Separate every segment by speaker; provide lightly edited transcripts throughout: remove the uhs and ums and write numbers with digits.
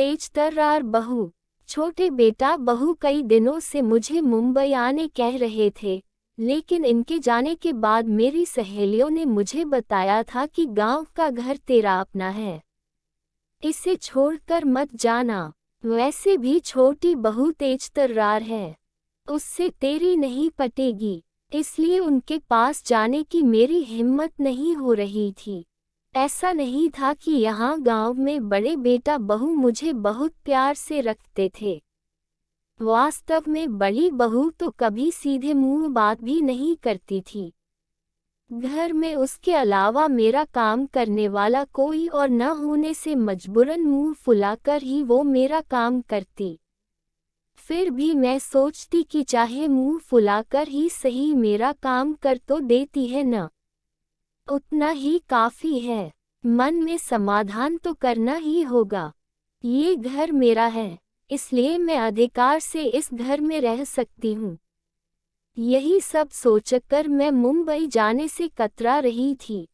Speaker 1: तेजतर्रार बहू। छोटे बेटा बहू कई दिनों से मुझे मुंबई आने कह रहे थे, लेकिन इनके जाने के बाद मेरी सहेलियों ने मुझे बताया था कि गांव का घर तेरा अपना है, इसे छोड़कर मत जाना। वैसे भी छोटी बहू तेजतर्रार है, उससे तेरी नहीं पटेगी, इसलिए उनके पास जाने की मेरी हिम्मत नहीं हो रही थी। ऐसा नहीं था कि यहाँ गांव में बड़े बेटा बहू मुझे बहुत प्यार से रखते थे। वास्तव में बड़ी बहू तो कभी सीधे मुंह बात भी नहीं करती थी। घर में उसके अलावा मेरा काम करने वाला कोई और न होने से मजबूरन मुंह फुलाकर ही वो मेरा काम करती। फिर भी मैं सोचती कि चाहे मुंह फुलाकर ही सही मेरा काम कर तो देती है न, उतना ही काफी है। मन में समाधान तो करना ही होगा। ये घर मेरा है, इसलिए मैं अधिकार से इस घर में रह सकती हूँ। यही सब सोचकर मैं मुंबई जाने से कतरा रही थी।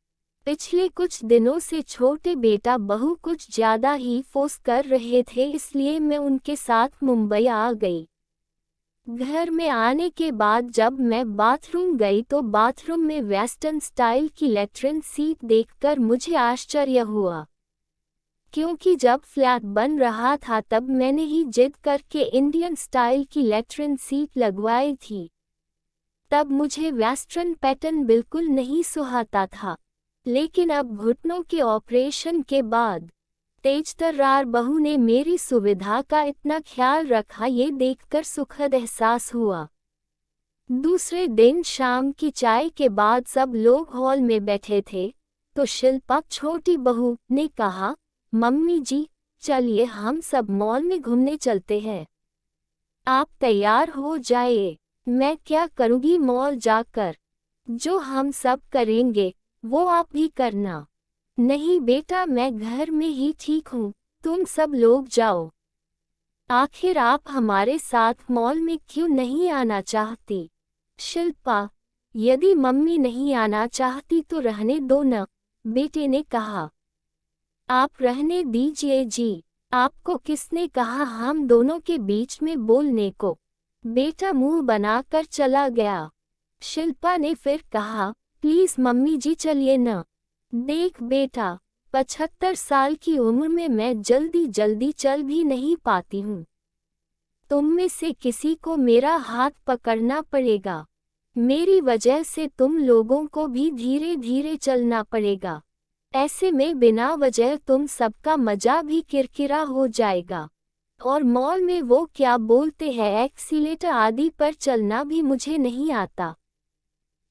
Speaker 1: पिछले कुछ दिनों से छोटे बेटा बहू कुछ ज्यादा ही फोर्स कर रहे थे, इसलिए मैं उनके साथ मुंबई आ गई। घर में आने के बाद जब मैं बाथरूम गई तो बाथरूम में वेस्टर्न स्टाइल की लैट्रिन सीट देखकर मुझे आश्चर्य हुआ, क्योंकि जब फ्लैट बन रहा था तब मैंने ही जिद करके इंडियन स्टाइल की लैट्रिन सीट लगवाई थी। तब मुझे वेस्टर्न पैटर्न बिल्कुल नहीं सुहाता था, लेकिन अब घुटनों के ऑपरेशन के बाद तेजतर्रार बहू ने मेरी सुविधा का इतना ख्याल रखा, ये देखकर सुखद एहसास हुआ। दूसरे दिन शाम की चाय के बाद सब लोग हॉल में बैठे थे, तो शिल्पा छोटी बहू ने कहा, मम्मी जी चलिए हम सब मॉल में घूमने चलते हैं। आप तैयार हो जाइए, मैं क्या करूँगी मॉल जाकर, जो हम सब करेंगे वो आप भी करना। नहीं बेटा मैं घर में ही ठीक हूँ, तुम सब लोग जाओ। आखिर आप हमारे साथ मॉल में क्यों नहीं आना चाहती? शिल्पा, यदि मम्मी नहीं आना चाहती तो रहने दो न, बेटे ने कहा। आप रहने दीजिए जी, आपको किसने कहा हम दोनों के बीच में बोलने को? बेटा मुंह बनाकर चला गया। शिल्पा ने फिर कहा, प्लीज मम्मी जी चलिए न। देख बेटा, 75 साल की उम्र में मैं जल्दी जल्दी चल भी नहीं पाती हूँ। तुम में से किसी को मेरा हाथ पकड़ना पड़ेगा। मेरी वजह से तुम लोगों को भी धीरे धीरे चलना पड़ेगा। ऐसे में बिना वजह तुम सबका मजा भी किरकिरा हो जाएगा। और मॉल में वो क्या बोलते हैं एक्सीलेटर आदि पर चलना भी मुझे नहीं आता।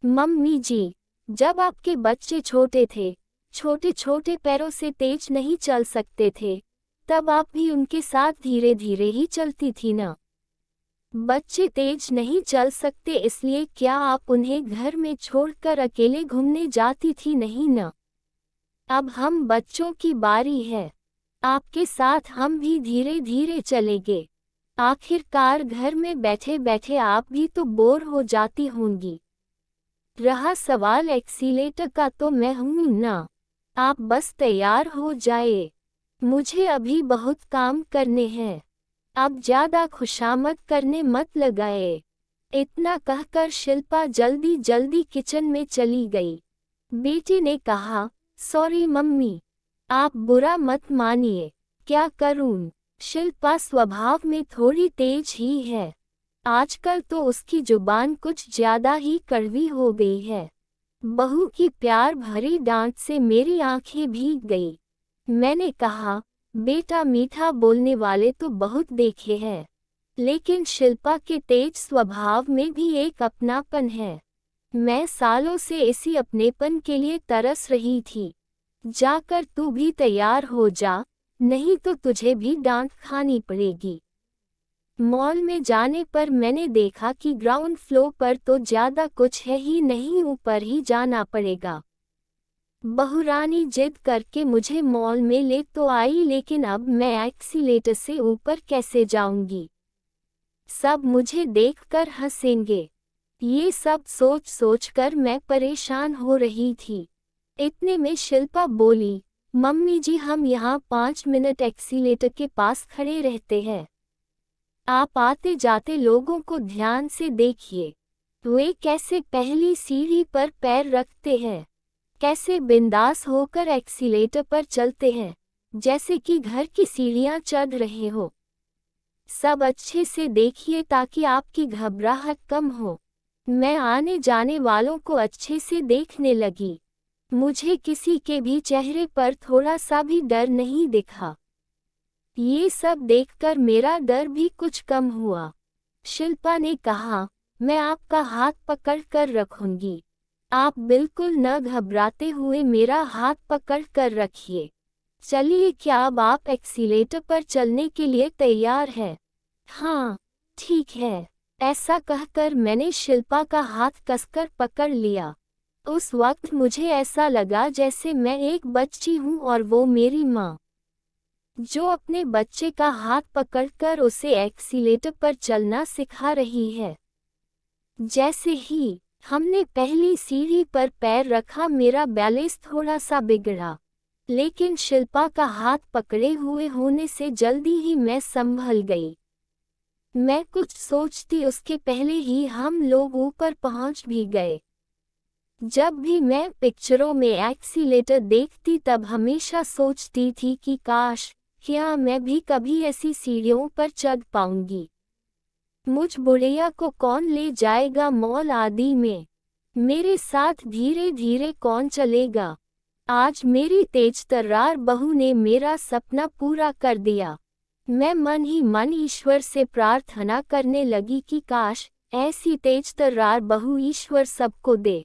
Speaker 1: मम्मी जी, जब आपके बच्चे छोटे थे, छोटे छोटे पैरों से तेज नहीं चल सकते थे, तब आप भी उनके साथ धीरे धीरे ही चलती थी न। बच्चे तेज नहीं चल सकते, इसलिए क्या आप उन्हें घर में छोड़कर अकेले घूमने जाती थी नहीं न? अब हम बच्चों की बारी है, आपके साथ हम भी धीरे धीरे चलेंगे। आखिरकार घर में बैठे बैठे आप भी तो बोर हो जाती होंगी। रहा सवाल एक्सीलेटर का, तो मैं हूँ ना, आप बस तैयार हो जाए, मुझे अभी बहुत काम करने हैं। अब ज्यादा खुशामद करने मत लगाए। इतना कहकर शिल्पा जल्दी जल्दी किचन में चली गई। बेटी ने कहा, सॉरी मम्मी, आप बुरा मत मानिए, क्या करूं? शिल्पा स्वभाव में थोड़ी तेज ही है, आजकल तो उसकी जुबान कुछ ज्यादा ही कड़वी हो गई है। बहू की प्यार भरी डांट से मेरी आंखें भीग गई। मैंने कहा, बेटा मीठा बोलने वाले तो बहुत देखे हैं, लेकिन शिल्पा के तेज स्वभाव में भी एक अपनापन है। मैं सालों से इसी अपनेपन के लिए तरस रही थी। जाकर तू भी तैयार हो जा, नहीं तो तुझे भी डांट खानी पड़ेगी। मॉल में जाने पर मैंने देखा कि ग्राउंड फ्लोर पर तो ज्यादा कुछ है ही नहीं, ऊपर ही जाना पड़ेगा। बहुरानी जिद करके मुझे मॉल में ले तो आई, लेकिन अब मैं एक्सीलेटर से ऊपर कैसे जाऊंगी? सब मुझे देखकर हंसेंगे। ये सब सोच सोचकर मैं परेशान हो रही थी। इतने में शिल्पा बोली, मम्मी जी, हम यहाँ 5 मिनट एक्सीलेटर के पास खड़े रहते हैं। आप आते जाते लोगों को ध्यान से देखिए। वे कैसे पहली सीढ़ी पर पैर रखते हैं, कैसे बिंदास होकर एक्सीलेटर पर चलते हैं, जैसे कि घर की सीढ़ियाँ चढ़ रहे हो। सब अच्छे से देखिए ताकि आपकी घबराहट कम हो। मैं आने जाने वालों को अच्छे से देखने लगी। मुझे किसी के भी चेहरे पर थोड़ा सा भी डर नहीं दिखा। ये सब देखकर मेरा डर भी कुछ कम हुआ। शिल्पा ने कहा, मैं आपका हाथ पकड़ कर रखूंगी। आप बिल्कुल न घबराते हुए मेरा हाथ पकड़ कर रखिए। चलिए, क्या अब आप एक्सीलेटर पर चलने के लिए तैयार हैं? हाँ, ठीक है। ऐसा कहकर मैंने शिल्पा का हाथ कसकर पकड़ लिया। उस वक्त मुझे ऐसा लगा जैसे मैं एक बच्ची हूँ और वो मेरी माँ, जो अपने बच्चे का हाथ पकड़कर उसे एक्सीलेटर पर चलना सिखा रही है। जैसे ही हमने पहली सीढ़ी पर पैर रखा, मेरा बैलेंस थोड़ा सा बिगड़ा, लेकिन शिल्पा का हाथ पकड़े हुए होने से जल्दी ही मैं संभल गई। मैं कुछ सोचती उसके पहले ही हम लोग ऊपर पहुंच भी गए। जब भी मैं पिक्चरों में एक्सीलेटर देखती तब हमेशा सोचती थी कि काश, क्या मैं भी कभी ऐसी सीढ़ियों पर चढ़ पाऊंगी। मुझ बुढ़िया को कौन ले जाएगा मॉल आदि में? मेरे साथ धीरे धीरे कौन चलेगा? आज मेरी तेज तर्रार बहू ने मेरा सपना पूरा कर दिया। मैं मन ही मन ईश्वर से प्रार्थना करने लगी कि काश ऐसी तेज तर्रार बहू ईश्वर सबको दे।